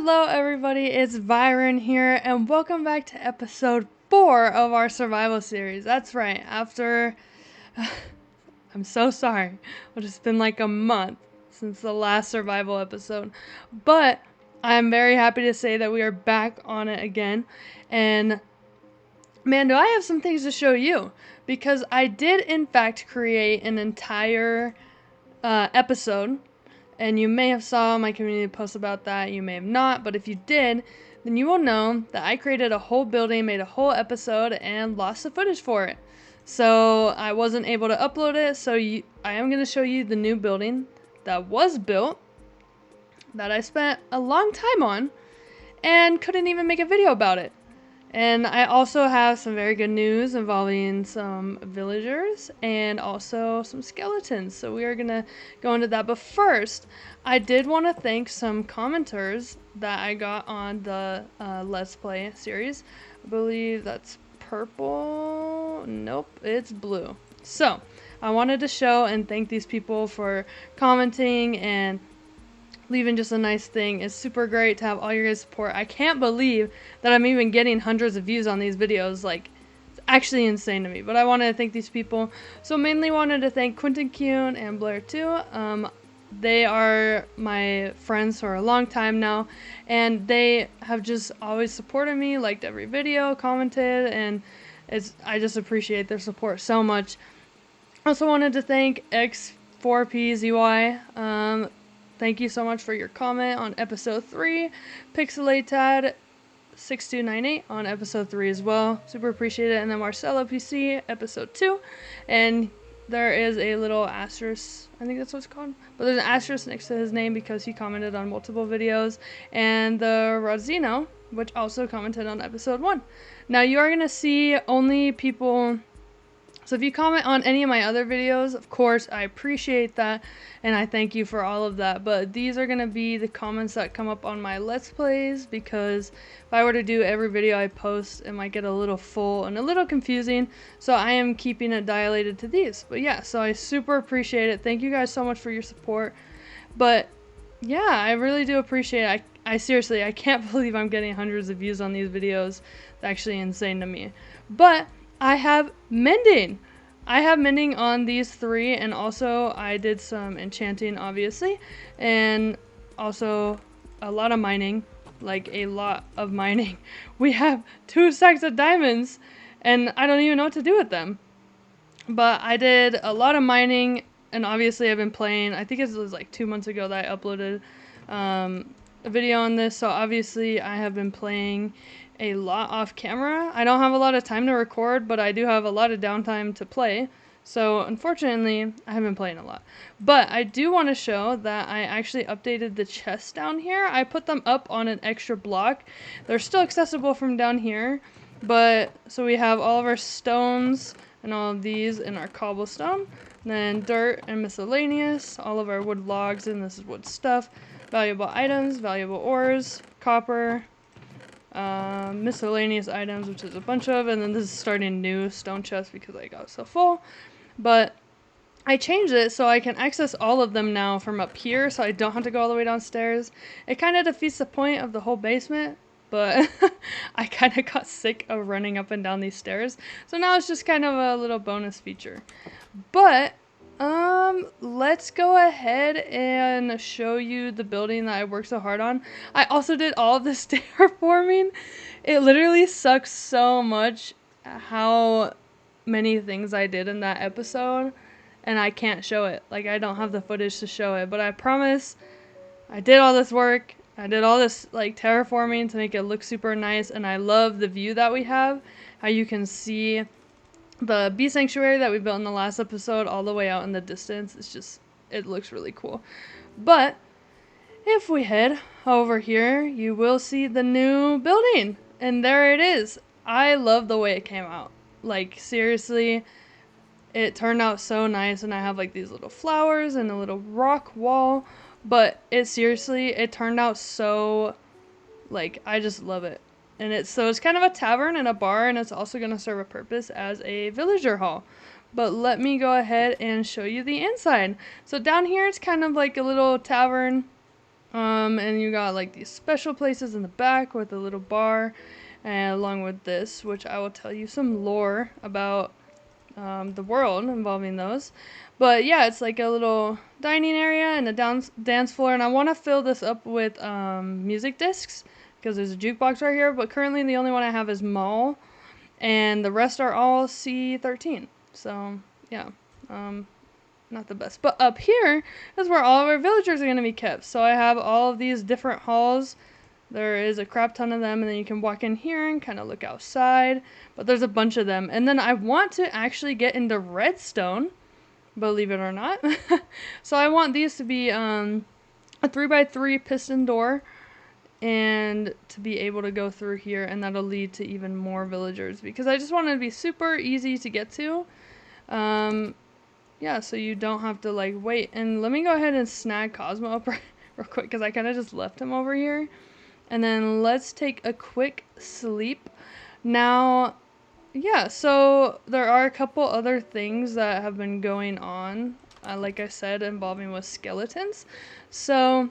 Hello everybody, it's Byron here, and welcome back to episode 4 of our survival series. That's right, after... I'm so sorry, it's been like a month since the last survival episode, but I'm very happy to say that we are back on it again, and man, do I have some things to show you, because I did in fact create an entire episode. And you may have saw my community post about that, you may have not, but if you did, then you will know that I created a whole building, made a whole episode, and lost the footage for it. So I wasn't able to upload it, so I am going to show you the new building that was built, that I spent a long time on, and couldn't even make a video about it. And I also have some very good news involving some villagers and also some skeletons. So we are going to go into that. But first, I did want to thank some commenters that I got on the Let's Play series. I believe that's purple. Nope, it's blue. So I wanted to show and thank these people for commenting and leaving just a nice thing. It's super great to have all your guys' support. I can't believe that I'm even getting hundreds of views on these videos. Like, it's actually insane to me. But I wanted to thank these people. So mainly wanted to thank Quentin Kuhn and Blair too. They are my friends for a long time now, and they have just always supported me, liked every video, commented, and I just appreciate their support so much. Also wanted to thank X4PZY. Thank you so much for your comment on episode 3. Pixelatad6298 on episode 3 as well. Super appreciate it. And then Marcelo PC, episode 2. And there is a little asterisk, I think that's what it's called. But there's an asterisk next to his name because he commented on multiple videos. And the Rosino, which also commented on episode 1. Now you are going to see only people... So if you comment on any of my other videos, of course, I appreciate that, and I thank you for all of that, but these are going to be the comments that come up on my Let's Plays, because if I were to do every video I post, it might get a little full and a little confusing, so I am keeping it dilated to these. But yeah, so I super appreciate it. Thank you guys so much for your support, but yeah, I really do appreciate it. I seriously, I can't believe I'm getting hundreds of views on these videos. It's actually insane to me. But I have mending. I have mending on these 3, and also I did some enchanting, obviously, and also a lot of mining, like a lot of mining. We have 2 stacks of diamonds, and I don't even know what to do with them. But I did a lot of mining, and obviously I've been playing. I think it was like 2 months ago that I uploaded a video on this, so obviously I have been playing a lot off camera. I don't have a lot of time to record, but I do have a lot of downtime to play. So unfortunately, I haven't been playing a lot. But I do want to show that I actually updated the chests down here. I put them up on an extra block. They're still accessible from down here. But so we have all of our stones and all of these in our cobblestone. Then dirt and miscellaneous, all of our wood logs, and this is wood stuff. Valuable items, valuable ores, copper, miscellaneous items, which is a bunch of, and then this is starting new stone chest because I got so full. But I changed it so I can access all of them now from up here, so I don't have to go all the way downstairs. It kind of defeats the point of the whole basement, but I kind of got sick of running up and down these stairs, so now it's just kind of a little bonus feature. But let's go ahead and show you the building that I worked so hard on. I also did all of this terraforming. It literally sucks so much how many things I did in that episode, and I can't show it. Like, I don't have the footage to show it, but I promise I did all this work. I did all this like terraforming to make it look super nice, and I love the view that we have. How you can see the bee sanctuary that we built in the last episode all the way out in the distance. It's just, it looks really cool. But if we head over here, you will see the new building, and there it is. I love the way it came out. Like, seriously, it turned out so nice, and I have like these little flowers and a little rock wall, but it turned out so, like, I just love it. And it's kind of a tavern and a bar, and it's also going to serve a purpose as a villager hall. But let me go ahead and show you the inside. So down here, it's kind of like a little tavern. And you got like these special places in the back with a little bar, and along with this, which I will tell you some lore about the world involving those. But yeah, it's like a little dining area and a dance floor, and I want to fill this up with music discs because there's a jukebox right here. But currently, the only one I have is Mall, and the rest are all C13. So yeah, not the best. But up here is where all of our villagers are going to be kept. So I have all of these different halls. There is a crap ton of them, and then you can walk in here and kind of look outside. But there's a bunch of them. And then I want to actually get into redstone, believe it or not. So I want these to be a 3x3 piston door, and to be able to go through here, and that'll lead to even more villagers because I just want it to be super easy to get to. Yeah, so you don't have to like wait. And let me go ahead and snag Cosmo up real quick because I kind of just left him over here. And then let's take a quick sleep. Now, yeah, so there are a couple other things that have been going on, like I said, involving with skeletons. So,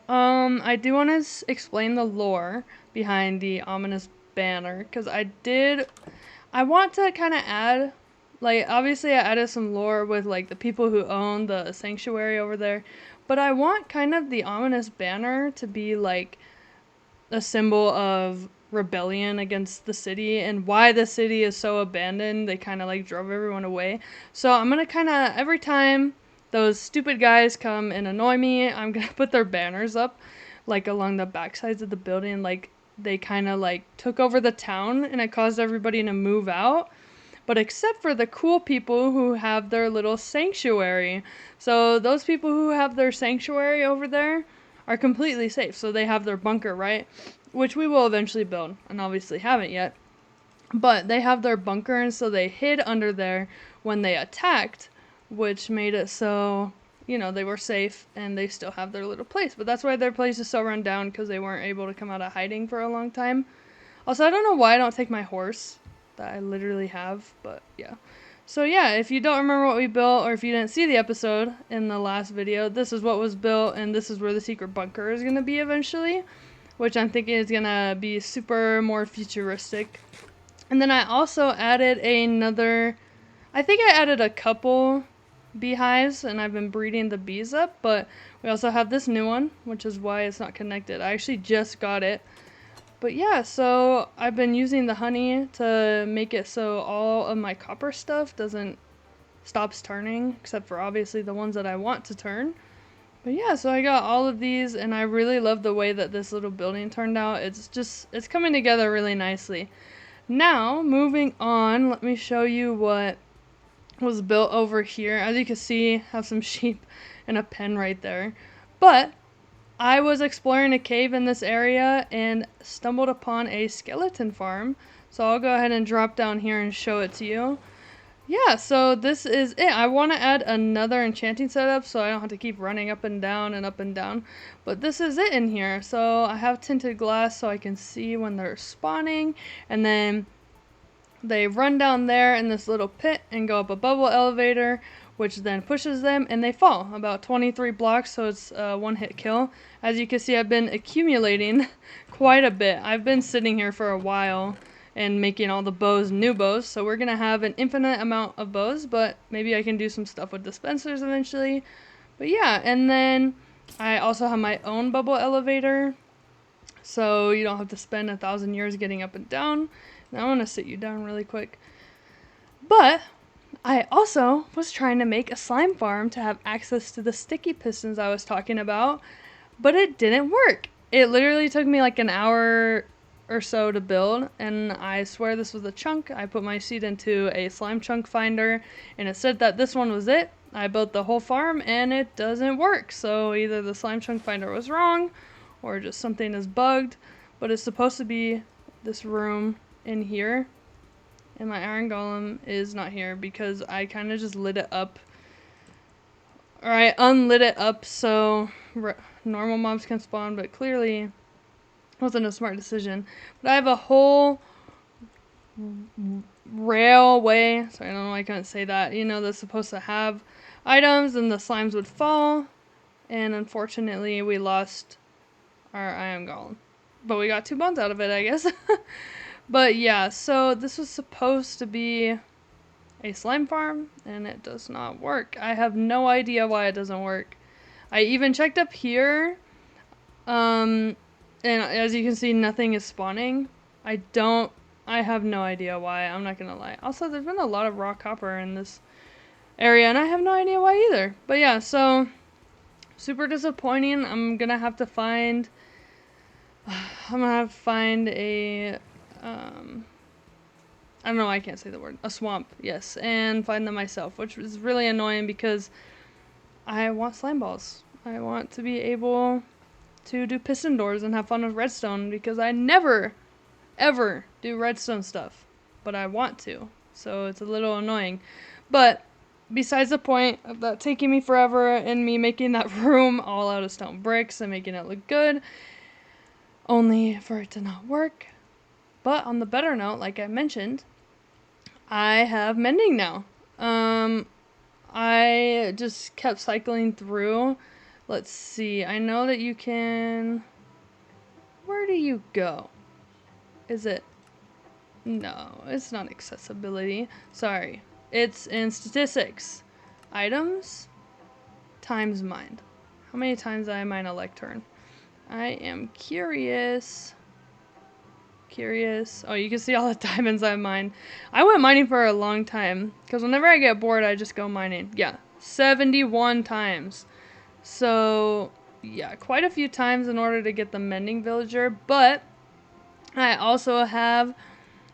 I do want to explain the lore behind the ominous banner because I want to kind of add, like, obviously I added some lore with like the people who own the sanctuary over there, but I want kind of the ominous banner to be like a symbol of rebellion against the city and why the city is so abandoned. They kind of like drove everyone away. So I'm gonna kind of, every time those stupid guys come and annoy me, I'm gonna put their banners up like along the back sides of the building, like they kind of like took over the town and it caused everybody to move out, but except for the cool people who have their little sanctuary. So those people who have their sanctuary over there are completely safe. So they have their bunker, right? Which we will eventually build, and obviously haven't yet. But they have their bunker, and so they hid under there when they attacked, which made it so, you know, they were safe, and they still have their little place. But that's why their place is so run down, because they weren't able to come out of hiding for a long time. Also, I don't know why I don't take my horse that I literally have, but yeah. So yeah, if you don't remember what we built, or if you didn't see the episode in the last video, this is what was built, and this is where the secret bunker is going to be eventually, which I'm thinking is going to be super more futuristic. And then I also added I think I added a couple beehives, and I've been breeding the bees up, but we also have this new one, which is why it's not connected. I actually just got it. But yeah, so I've been using the honey to make it so all of my copper stuff stops turning, except for obviously the ones that I want to turn. But yeah, so I got all of these, and I really love the way that this little building turned out. It's coming together really nicely. Now, moving on, let me show you what was built over here. As you can see, I have some sheep and a pen right there. But I was exploring a cave in this area and stumbled upon a skeleton farm. So I'll go ahead and drop down here and show it to you. Yeah, so this is it. I want to add another enchanting setup so I don't have to keep running up and down and up and down. But this is it in here. So I have tinted glass so I can see when they're spawning. And then they run down there in this little pit and go up a bubble elevator, which then pushes them, and they fall about 23 blocks, so it's a one-hit kill. As you can see, I've been accumulating quite a bit. I've been sitting here for a while and making all the bows, new bows, so we're gonna have an infinite amount of bows, but maybe I can do some stuff with dispensers eventually. But yeah, and then I also have my own bubble elevator, so you don't have to spend 1,000 years getting up and down. Now I want to sit you down really quick. But I also was trying to make a slime farm to have access to the sticky pistons I was talking about, but it didn't work. It literally took me like an hour or so to build, and I swear this was a chunk. I put my seed into a slime chunk finder, and it said that this one was it. I built the whole farm, and it doesn't work. So either the slime chunk finder was wrong, or just something is bugged, but it's supposed to be this room in here. And my iron golem is not here because I kind of just lit it up. Or I unlit it up so normal mobs can spawn, but clearly wasn't a smart decision. But I have a whole railway. Sorry, I don't know why I couldn't say that. You know, that's supposed to have items and the slimes would fall. And unfortunately, we lost our iron golem. But we got 2 bones out of it, I guess. But yeah, so this was supposed to be a slime farm, and it does not work. I have no idea why it doesn't work. I even checked up here, and as you can see, nothing is spawning. I have no idea why, I'm not gonna lie. Also, there's been a lot of raw copper in this area, and I have no idea why either. But yeah, so, super disappointing. I'm gonna have to find a, I don't know, I can't say the word. A swamp, yes, and find them myself, which is really annoying because I want slime balls. I want to be able to do piston doors and have fun with redstone because I never, ever do redstone stuff, but I want to, so it's a little annoying. But besides the point of that taking me forever and me making that room all out of stone bricks and making it look good, only for it to not work. But on the better note, like I mentioned, I have mending now. I just kept cycling through. Let's see. I know that you can... Where do you go? Is it... No, it's not accessibility. Sorry. It's in statistics. Items times mined. How many times did I mine a lectern? I am curious. Oh, you can see all the diamonds I mined. I went mining for a long time because whenever I get bored, I just go mining. Yeah, 71 times. So, yeah, quite a few times in order to get the mending villager. But I also have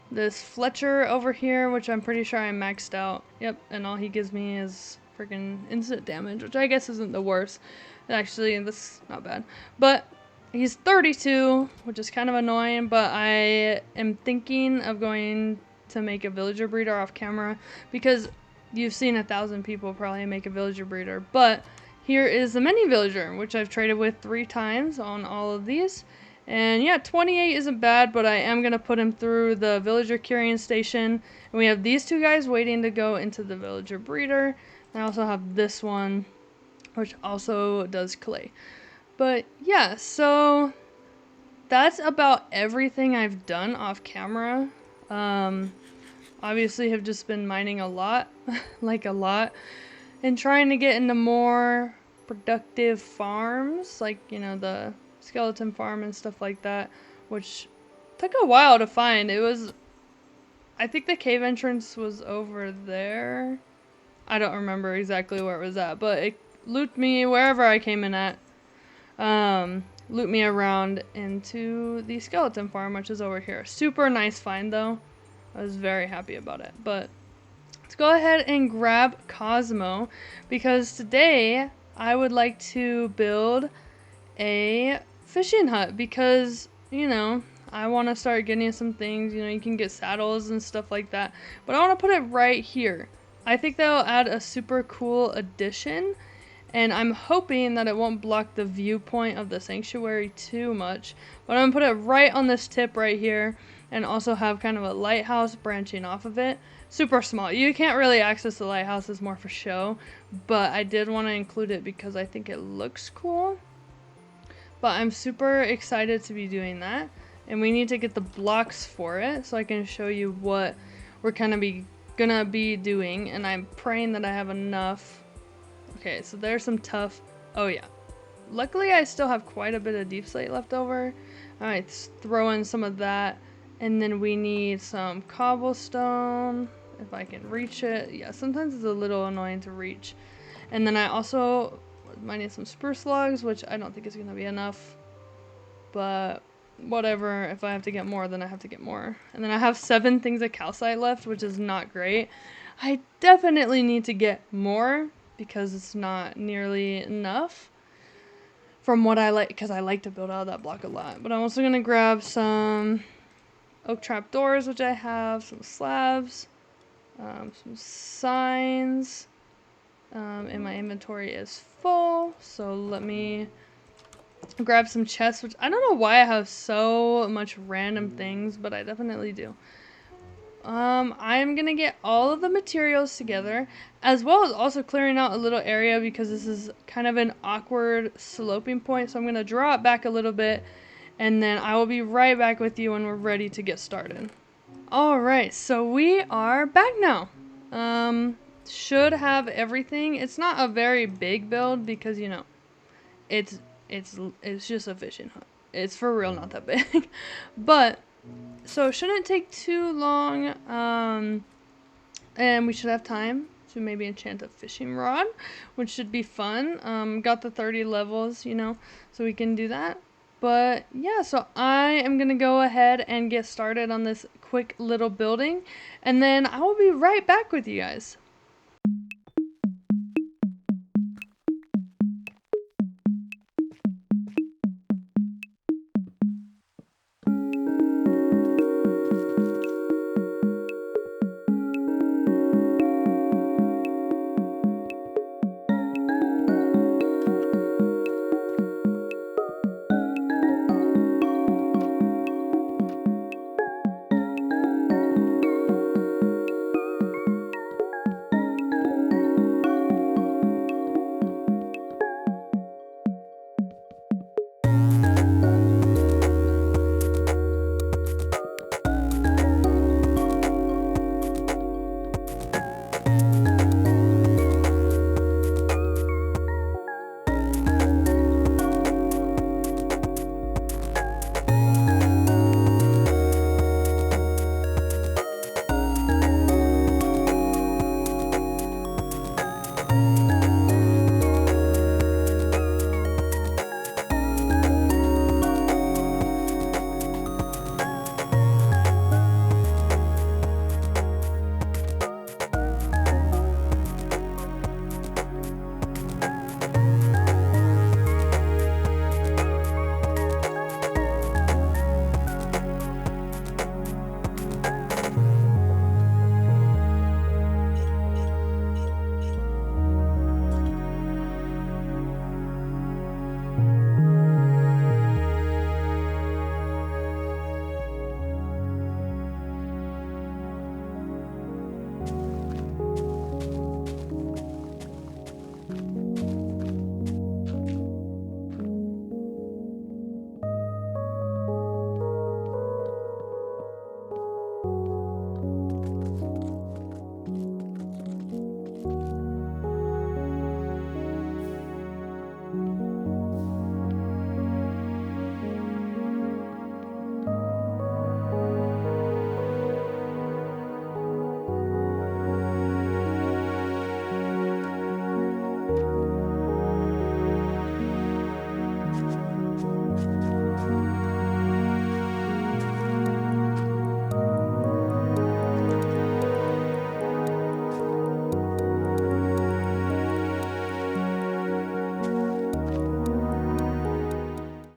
this Fletcher over here, which I'm pretty sure I maxed out. Yep, and all he gives me is freaking instant damage, which I guess isn't the worst. Actually, that's not bad. But he's 32, which is kind of annoying, but I am thinking of going to make a villager breeder off camera because you've seen 1,000 people probably make a villager breeder. But here is the mini villager, which I've traded with 3 times on all of these. And yeah, 28 isn't bad, but I am going to put him through the villager curing station. And we have these 2 guys waiting to go into the villager breeder. And I also have this one, which also does clay. But yeah, so that's about everything I've done off camera. Obviously have just been mining a lot, like a lot, and trying to get into more productive farms, like, you know, the skeleton farm and stuff like that, which took a while to find. It was, I think the cave entrance was over there. I don't remember exactly where it was at, but it looped me wherever I came in at. Loop me around into the skeleton farm, which is over here. Super nice find though. I was very happy about it. But let's go ahead and grab Cosmo because today I would like to build a fishing hut because, you know, I want to start getting some things. You know, you can get saddles and stuff like that, but I want to put it right here. I think that'll add a super cool addition. And I'm hoping that it won't block the viewpoint of the sanctuary too much. But I'm going to put it right on this tip right here. And also have kind of a lighthouse branching off of it. Super small. You can't really access the lighthouse. It's more for show. But I did want to include it because I think it looks cool. But I'm super excited to be doing that. And we need to get the blocks for it. So I can show you what we're kind of gonna be doing. And I'm praying that I have enough. Okay, so there's some tough... Oh, yeah. Luckily, I still have quite a bit of deep slate left over. Alright, let's throw in some of that. And then we need some cobblestone. If I can reach it. Yeah, sometimes it's a little annoying to reach. And then I also might need some spruce logs, which I don't think is going to be enough. But whatever. If I have to get more, then I have to get more. And then I have 7 things of calcite left, which is not great. I definitely need to get more, because it's not nearly enough from what I like, because I like to build out of that block a lot. But I'm also going to grab some oak trap doors, which I have, some slabs, some signs, and my inventory is full. So let me grab some chests, which I don't know why I have so much random things, but I definitely do. I'm gonna get all of the materials together, as well as also clearing out a little area because this is kind of an awkward sloping point. So I'm gonna draw it back a little bit, and then I will be right back with you when we're ready to get started. All right, so we are back now. Should have everything. It's not a very big build because, you know, it's it's just a fishing hut. It's for real not that big. But so it shouldn't take too long. And we should have time to maybe enchant a fishing rod, which should be fun. Got the 30 levels, you know, so we can do that. But yeah, so I am gonna go ahead and get started on this quick little building, and then I will be right back with you guys.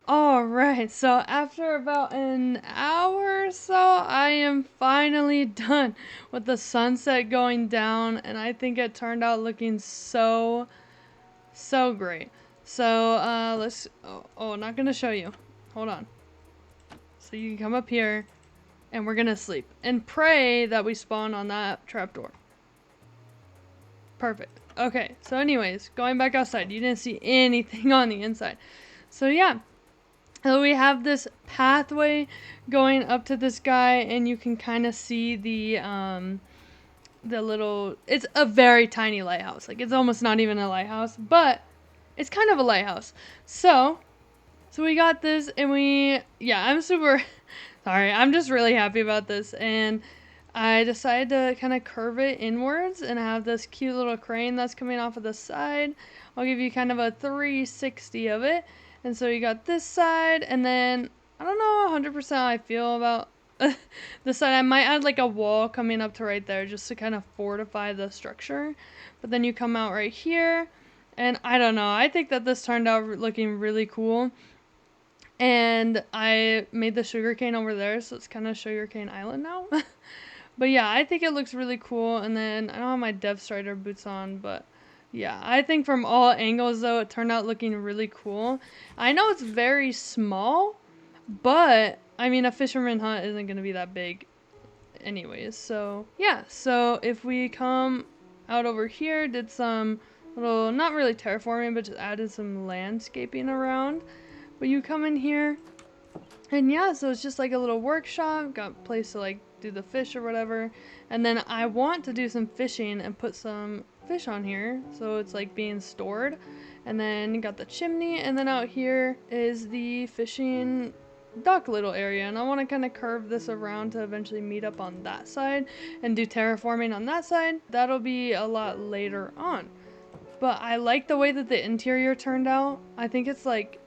Alright, so after about an hour or so, I am finally done with the sunset going down, and I think it turned out looking so great. So, not gonna show you. Hold on. So you can come up here, and we're gonna sleep. And pray that we spawn on that trapdoor. Perfect. Okay, so anyways, going back outside. You didn't see anything on the inside. So yeah. So we have this pathway going up to this guy, and you can kind of see the little, it's a very tiny lighthouse. Like, it's almost not even a lighthouse, but it's kind of a lighthouse. So we got this, and yeah, I'm super, sorry, I'm just really happy about this. And I decided to kind of curve it inwards and have this cute little crane that's coming off of the side. I'll give you kind of a 360 of it. And so you got this side, and then I don't know 100% how I feel about this side. I might add like a wall coming up to right there just to kind of fortify the structure. But then you come out right here, and I don't know. I think that this turned out looking really cool. And I made the sugarcane over there, so it's kind of Sugarcane Island now. But yeah, I think it looks really cool. And then I don't have my Dev Strider boots on, but yeah, I think from all angles, though, it turned out looking really cool. I know it's very small, but, I mean, a fisherman hut isn't going to be that big. anyways, so yeah, so if we come out over here, did some little, not really terraforming, but just added some landscaping around. But you come in here, and yeah, so it's just like a little workshop, got a place to like do the fish or whatever. And then I want to do some fishing and put some fish on here, so it's like being stored. And then you got the chimney, and then out here is the fishing dock little area, and I want to kind of curve this around to eventually meet up on that side and do terraforming on that side. That'll be a lot later on. But I like the way that the interior turned out. I think it's like,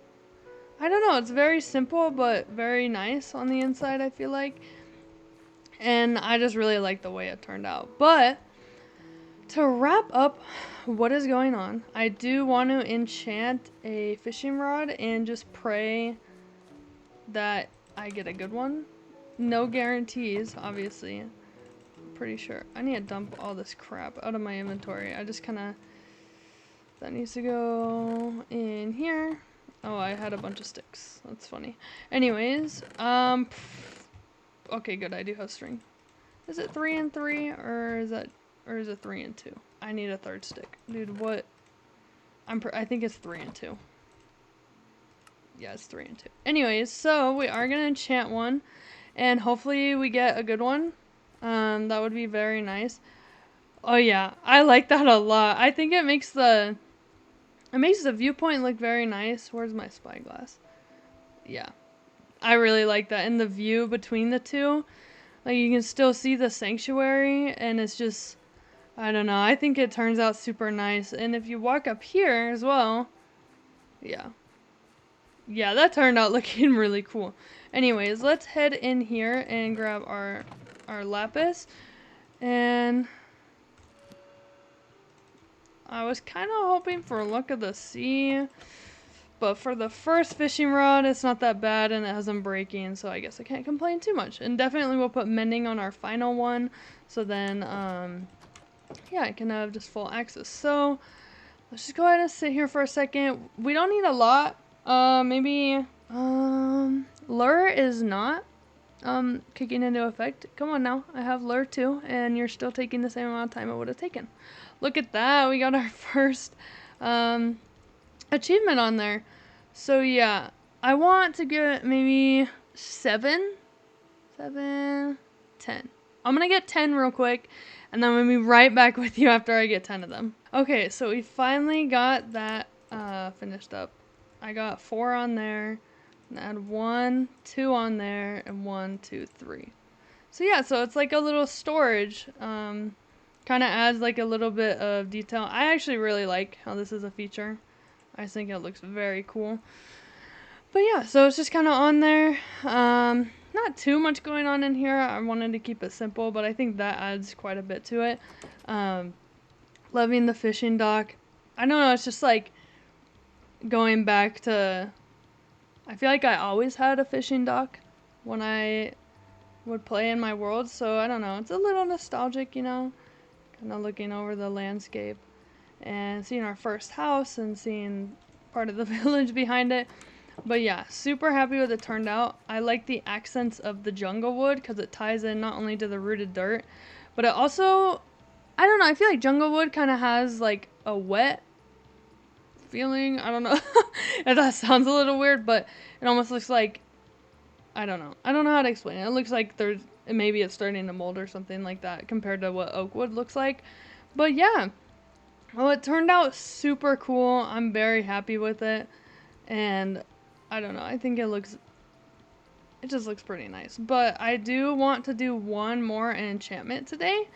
I don't know, it's very simple but very nice on the inside, I feel like. And I just really like the way it turned out. But to wrap up what is going on, I do want to enchant a fishing rod and just pray that I get a good one. No guarantees, obviously. I'm pretty sure. I need to dump all this crap out of my inventory. I just kind of... That needs to go in here. Oh, I had a bunch of sticks. That's funny. Anyways, okay, good. I do have string. Is it 3 and 3, or is it 3 and 2? I need a third stick, dude. What? I think it's 3 and 2. Yeah, it's 3 and 2. Anyways, so we are gonna enchant one, and hopefully we get a good one. That would be very nice. Oh yeah, I like that a lot. I think it makes the viewpoint look very nice. Where's my spyglass? Yeah. I really like that. And the view between the two. Like, you can still see the sanctuary, and it's just, I don't know. I think it turns out super nice. And if you walk up here as well, yeah. Yeah, that turned out looking really cool. Anyways, let's head in here and grab our lapis. And I was kind of hoping for luck of the sea, but for the first fishing rod, it's not that bad, and it has them breaking, so I guess I can't complain too much. And definitely we'll put mending on our final one, so then, yeah, I can have just full access. So, let's just go ahead and sit here for a second. We don't need a lot. Maybe, lure is not, kicking into effect. Come on now, I have lure too, and you're still taking the same amount of time it would have taken. Look at that, we got our first achievement on there. So yeah, I want to get maybe 7, 10. I'm gonna get 10 real quick, and then we'll be right back with you after I get 10 of them. Okay, so we finally got that finished up. I got 4 on there, and add 1, 2 on there, and 1, 2, 3. So yeah, so it's like a little storage. Kind of adds like a little bit of detail. I actually really like how this is a feature. I think it looks very cool. But yeah, so it's just kind of on there. Not too much going on in here. I wanted to keep it simple, but I think that adds quite a bit to it. Loving the fishing dock. I don't know, it's just like going back to... I feel like I always had a fishing dock when I would play in my world, so I don't know. It's a little nostalgic, you know? Kind of looking over the landscape and seeing our first house and seeing part of the village behind it. But yeah, super happy with it turned out. I like the accents of the jungle wood because it ties in not only to the rooted dirt, but it also, I don't know, I feel like jungle wood kind of has like a wet feeling. I don't know if that sounds a little weird, but it almost looks like, I don't know how to explain it. It looks like maybe it's starting to mold or something like that compared to what oak wood looks like. But yeah, well, it turned out super cool. I'm very happy with it, and I don't know, I think it just looks pretty nice. But I do want to do one more enchantment today.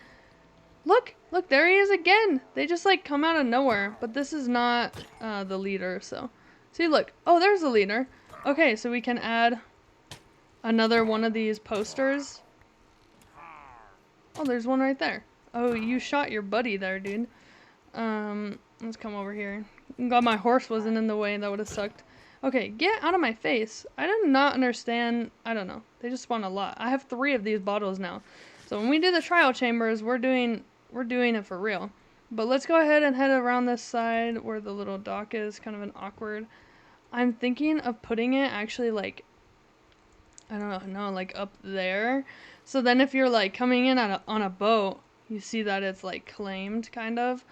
Look, there he is again. They just like come out of nowhere, but this is not the leader, so. See, look, oh, there's the leader. Okay, so we can add another one of these posters. Oh, there's one right there. Oh, you shot your buddy there, dude. Let's come over here. God, my horse wasn't in the way. That would have sucked. Okay, get out of my face. I do not understand. I don't know. They just spawn a lot. I have 3 of these bottles now. So when we do the trial chambers, we're doing it for real. But let's go ahead and head around this side where the little dock is. Kind of an awkward. I'm thinking of putting it actually like I don't know, like up there. So then if you're like coming in on a boat, you see that it's like claimed kind of.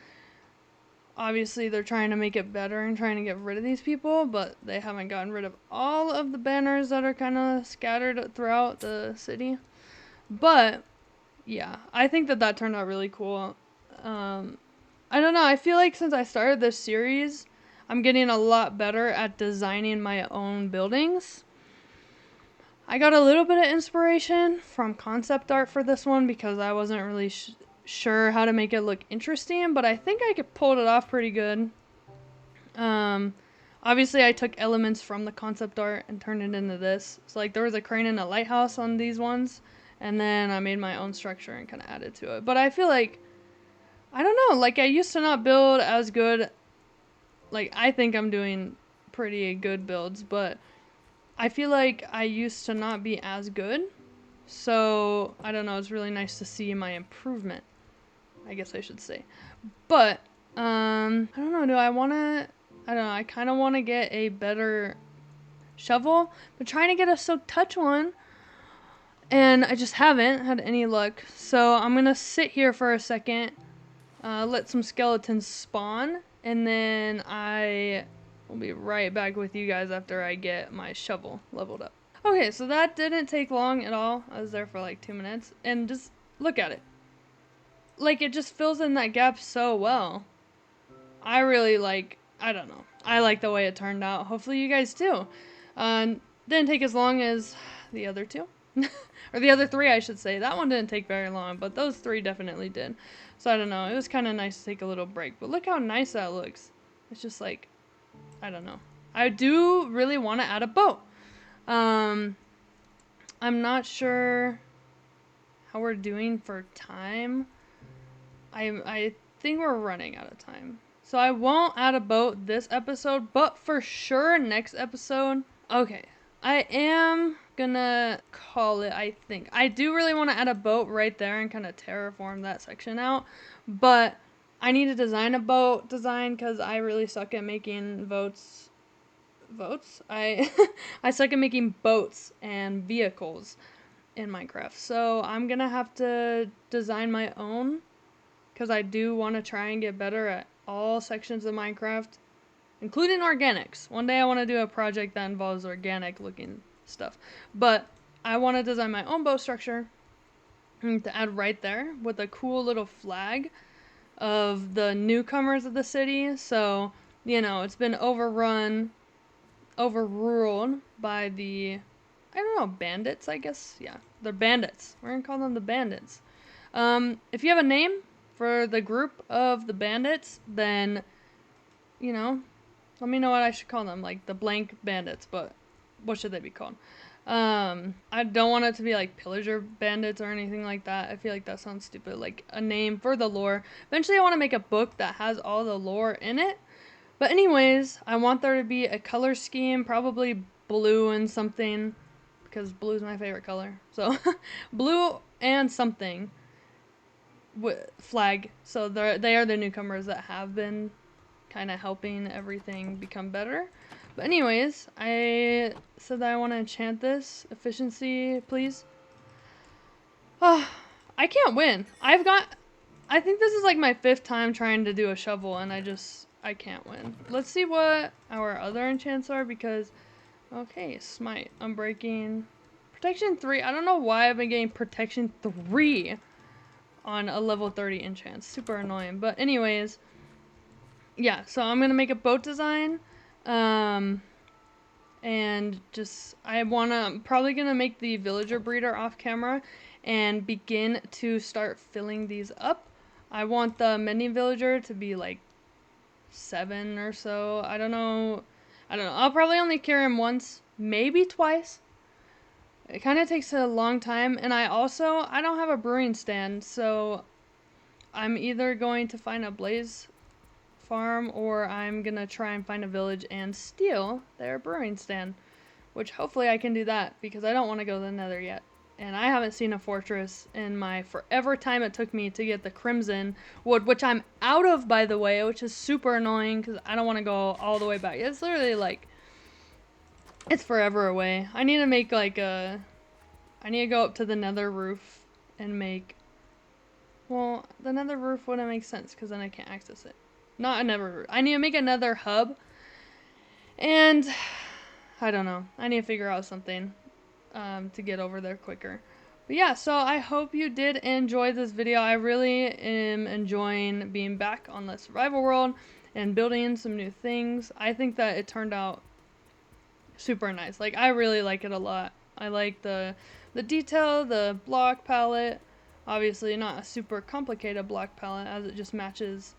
Obviously they're trying to make it better and trying to get rid of these people, but they haven't gotten rid of all of the banners that are kind of scattered throughout the city. But yeah, I think that turned out really cool. I don't know, I feel like since I started this series, I'm getting a lot better at designing my own buildings. I got a little bit of inspiration from concept art for this one because I wasn't really sure how to make it look interesting, but I think I could pull it off pretty good. Obviously I took elements from the concept art and turned it into this. So like there was a crane and a lighthouse on these ones, and then I made my own structure and kind of added to it. But I feel like, I don't know, like I used to not build as good. Like I think I'm doing pretty good builds, but I feel like I used to not be as good. So, I don't know, it's really nice to see my improvement, I guess I should say. But, I don't know, I don't know, I kind of want to get a better shovel, but trying to get a silk touch one, and I just haven't had any luck. So, I'm going to sit here for a second, let some skeletons spawn, and then I will be right back with you guys after I get my shovel leveled up. Okay, so that didn't take long at all. I was there for like 2 minutes, and just look at it. Like, it just fills in that gap so well. I really like, I don't know. I like the way it turned out. Hopefully you guys too. Didn't take as long as the other two. Or the other three, I should say. That one didn't take very long, but those three definitely did. So I don't know. It was kind of nice to take a little break. But look how nice that looks. It's just like, I don't know. I do really want to add a boat. I'm not sure how we're doing for time. I think we're running out of time. So I won't add a boat this episode, but for sure next episode. Okay, I am gonna call it, I think. I do really want to add a boat right there and kind of terraform that section out, but I need to design a boat design because I really suck at making votes. I I suck at making boats and vehicles in Minecraft. So I'm gonna have to design my own because I do want to try and get better at all sections of Minecraft, including organics. One day I want to do a project that involves organic looking stuff. But I want to design my own boat structure to add right there with a cool little flag of the newcomers of the city. So, you know, it's been overruled by the, I don't know, bandits, I guess. Yeah, they're bandits. We're gonna call them the bandits. If you have a name for the group of the bandits, then, you know, let me know what I should call them. Like the blank bandits, but what should they be called? I don't want it to be like pillager bandits or anything like that. I feel like that sounds stupid. Like a name for the lore. Eventually I want to make a book that has all the lore in it. But anyways, I want there to be a color scheme, probably blue and something, because blue is my favorite color. So blue and something flag. So they are the newcomers that have been kind of helping everything become better. But anyways, I said that I want to enchant this. Efficiency, please. Oh, I can't win. I think this is like my 5th time trying to do a shovel, and I can't win. Let's see what our other enchants are, because, okay, smite, unbreaking, protection 3. I don't know why I've been getting protection 3 on a level 30 enchant. Super annoying. But anyways, yeah, so I'm gonna make a boat design, and I'm probably gonna make the villager breeder off camera and begin to start filling these up. I want the mending villager to be like 7 or so. I don't know. I'll probably only carry him once, maybe twice. It kind of takes a long time, and I don't have a brewing stand, so I'm either going to find a blaze farm, or I'm gonna try and find a village and steal their brewing stand, which hopefully I can do that, because I don't want to go to the nether yet, and I haven't seen a fortress in my forever time it took me to get the crimson wood, which I'm out of, by the way, which is super annoying because I don't want to go all the way back. It's literally like It's forever away. I need to make like a... I need to go up to the nether roof and make... Well, the nether roof wouldn't make sense because then I can't access it. Not a nether roof. I need to make another hub. And... I don't know. I need to figure out something to get over there quicker. But yeah, so I hope you did enjoy this video. I really am enjoying being back on the survival world and building some new things. I think that it turned out super nice. Like, I really like it a lot. I like the detail, the block palette. Obviously not a super complicated block palette as it just matches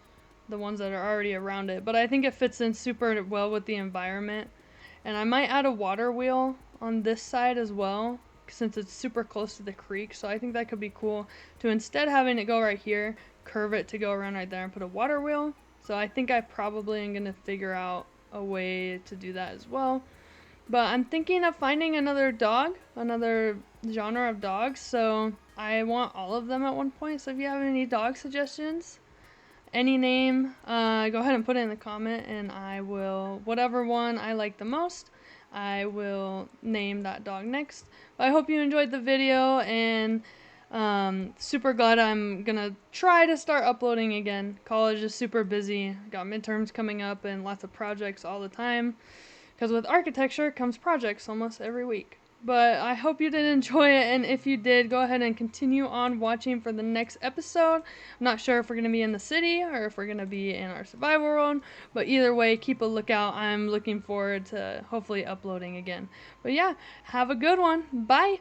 the ones that are already around it. But I think it fits in super well with the environment. And I might add a water wheel on this side as well, since it's super close to the creek. So I think that could be cool to, instead having it go right here, curve it to go around right there and put a water wheel. So I think I probably am going to figure out a way to do that as well. But I'm thinking of finding another dog, another genre of dogs. So I want all of them at one point. So if you have any dog suggestions, any name, go ahead and put it in the comment, and I will, whatever one I like the most, I will name that dog next. But I hope you enjoyed the video, and super glad I'm gonna try to start uploading again. College is super busy, got midterms coming up and lots of projects all the time, because with architecture comes projects almost every week. But I hope you did enjoy it, and if you did, go ahead and continue on watching for the next episode. I'm not sure if we're going to be in the city or if we're going to be in our survival world, but either way, keep a lookout. I'm looking forward to hopefully uploading again. But yeah, have a good one. Bye!